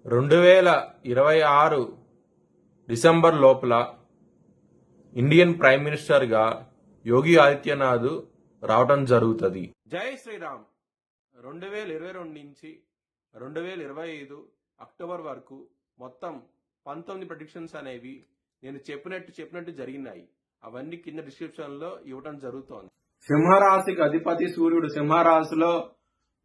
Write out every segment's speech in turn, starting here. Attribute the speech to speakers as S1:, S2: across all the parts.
S1: 2026 December లోపల Indian prime మినిస్టర్గా యోగి ఆదిత్యనాథ్ రావడం జరుగుతుంది. జై శ్రీరామ్. 2022 నుంచి 2025 అక్టోబర్ వరకు మొత్తం 19 ప్రెడిక్షన్స్ అనేవి నేను చెప్పినట్టు జరిగినాయి. అవన్నీ కింద డిస్క్రిప్షన్ లో ఇవ్వడం జరుగుతోంది. సింహరాశికి అధిపతి సూర్యుడు. సింహరాశిలో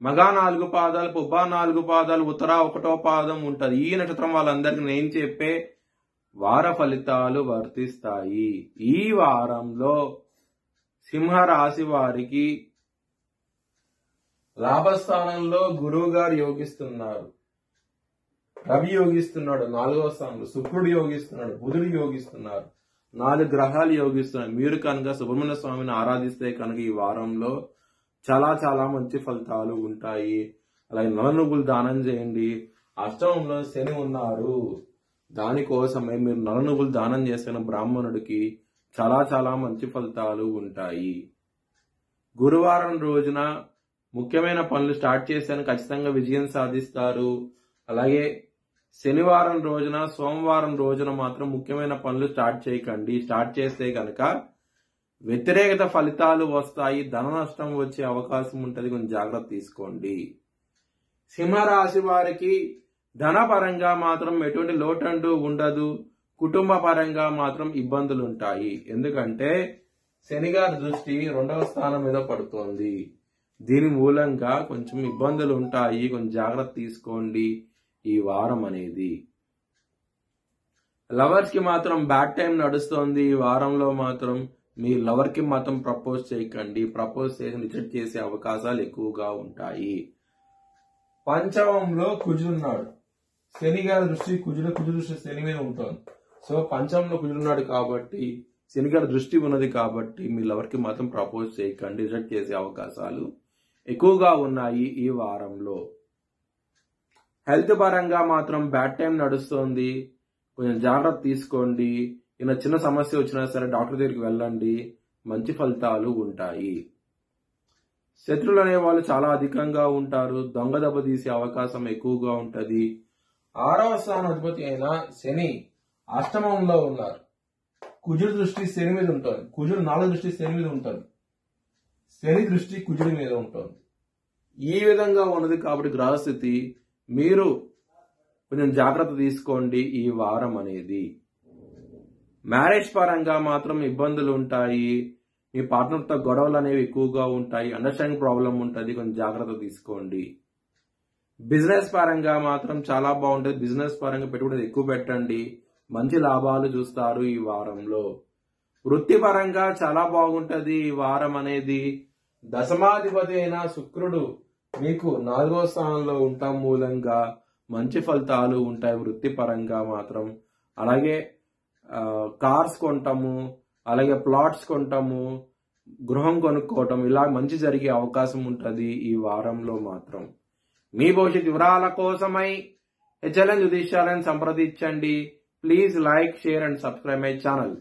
S1: మగ 4 పాదాలు, పుబ్బ 4 పాదాలు, ఉత్తర 1వ పాదం ఉంటది. ఈ నక్షత్రం వాళ్ళందరికీ నేను చెప్పే వార ఫలితాలు వర్తిస్తాయి. ఈ వారంలో సింహరాశి వారికి లాభస్థానంలో గురువు గారు యోగిస్తున్నారు, రవి యోగిస్తున్నాడు 4వ స్థానంలో, శుక్రుడు యోగిస్తున్నాడు, బుధుడు యోగిస్తున్నారు, 4 గ్రహాలు యోగిస్తున్నాయి. మీరు కనుక సుబ్రహ్మణ్య స్వామిని ఆరాధిస్తే కనుక ఈ వారంలో చాలా మంచి ఫలితాలు ఉంటాయి. అలాగే నల్ల నువ్వులు దానం చేయండి. అష్టమంలో శని ఉన్నారు, దానికోసమే మీరు నల్ల నువ్వులు దానం చేసిన బ్రాహ్మణుడికి చాలా మంచి ఫలితాలు ఉంటాయి. గురువారం రోజున ముఖ్యమైన పనులు స్టార్ట్ చేశాను, ఖచ్చితంగా విజయం సాధిస్తారు. అలాగే శనివారం రోజున, సోమవారం రోజున మాత్రం ముఖ్యమైన పనులు స్టార్ట్ చేయకండి. స్టార్ట్ చేస్తే కనుక వ్యతిరేకత ఫలితాలు వస్తాయి, ధన నష్టం వచ్చే అవకాశం ఉంటుంది. కొంచెం జాగ్రత్త తీసుకోండి. సింహరాశి వారికి ధనపరంగా మాత్రం ఎటువంటి లోటంటూ ఉండదు. కుటుంబ పరంగా మాత్రం ఇబ్బందులు ఉంటాయి. ఎందుకంటే శనిగారి దృష్టి 2వ స్థానం మీద పడుతోంది. దీని మూలంగా కొంచెం ఇబ్బందులు ఉంటాయి. కొంచెం జాగ్రత్త తీసుకోండి ఈ వారం అనేది. లవర్స్ కి మాత్రం బ్యాడ్ టైం నడుస్తోంది. ఈ వారంలో మాత్రం మీ లవర్ కి మాత్రం ప్రపోజ్ చేయకండి. ప్రపోజ్ చేసి రిజెక్ట్ చేసే అవకాశాలు ఎక్కువగా ఉంటాయి. పంచమంలో కుజుడున్నాడు. శని గారి దృష్టి కుజుడు దృష్టి శని మీద ఉంటుంది. సో పంచమంలో కుజుడున్నాడు కాబట్టి, శని గారి దృష్టి ఉన్నది కాబట్టి మీ లవర్ కి మాత్రం ప్రపోజ్ చేయకండి. రిజెక్ట్ చేసే అవకాశాలు ఎక్కువగా ఉన్నాయి ఈ వారంలో. హెల్త్ పరంగా మాత్రం బ్యాడ్ టైం నడుస్తోంది. కొంచెం జాగ్రత్త తీసుకోండి. ఏదైనా చిన్న సమస్య వచ్చినా సరే డాక్టర్ దగ్గరికి వెళ్ళండి. మంచి ఫలితాలు ఉంటాయి. శత్రువులు అనే వాళ్ళు చాలా అధికంగా ఉంటారు. దొంగ దెబ్బ తీసే అవకాశం ఎక్కువగా ఉంటది. 6వ స్థానాధిపతి అయిన శని అష్టమంలో ఉన్నారు. కుజుడు దృష్టి శని మీద ఉంటుంది. కుజుడు 4 దృష్టి శని మీద ఉంటుంది. శని దృష్టి కుజుడి మీద ఉంటుంది. ఈ విధంగా ఉన్నది కాబట్టి గ్రహస్థితి మీరు కొంచెం జాగ్రత్త తీసుకోండి ఈ వారం అనేది. మ్యారేజ్ పరంగా మాత్రం ఇబ్బందులు ఉంటాయి. మీ పార్ట్నర్తో గొడవలు అనేవి ఎక్కువగా ఉంటాయి. అండర్స్టాండింగ్ ప్రాబ్లం ఉంటుంది. కొంచెం జాగ్రత్త తీసుకోండి. బిజినెస్ పరంగా మాత్రం చాలా బాగుంటుంది. బిజినెస్ పరంగా పెట్టుబడి ఎక్కువ పెట్టండి. మంచి లాభాలు చూస్తారు ఈ వారంలో. వృత్తి పరంగా చాలా బాగుంటది ఈ వారం అనేది. దశమాధిపతి అయిన శుక్రుడు మీకు 4వ స్థానంలో ఉండటం మూలంగా మంచి ఫలితాలు ఉంటాయి వృత్తి పరంగా మాత్రం. అలాగే కార్స్ కొంటాము, అలాగే ప్లాట్స్ కొంటాము, గృహం కొనుక్కోవటం, ఇలా మంచి జరిగే అవకాశం ఉంటుంది ఈ వారంలో మాత్రం. మీ భవిష్యత్ వివరాల కోసమై HLN జ్యోతిష్యాలను సంప్రదించండి. Please like, share and subscribe my channel.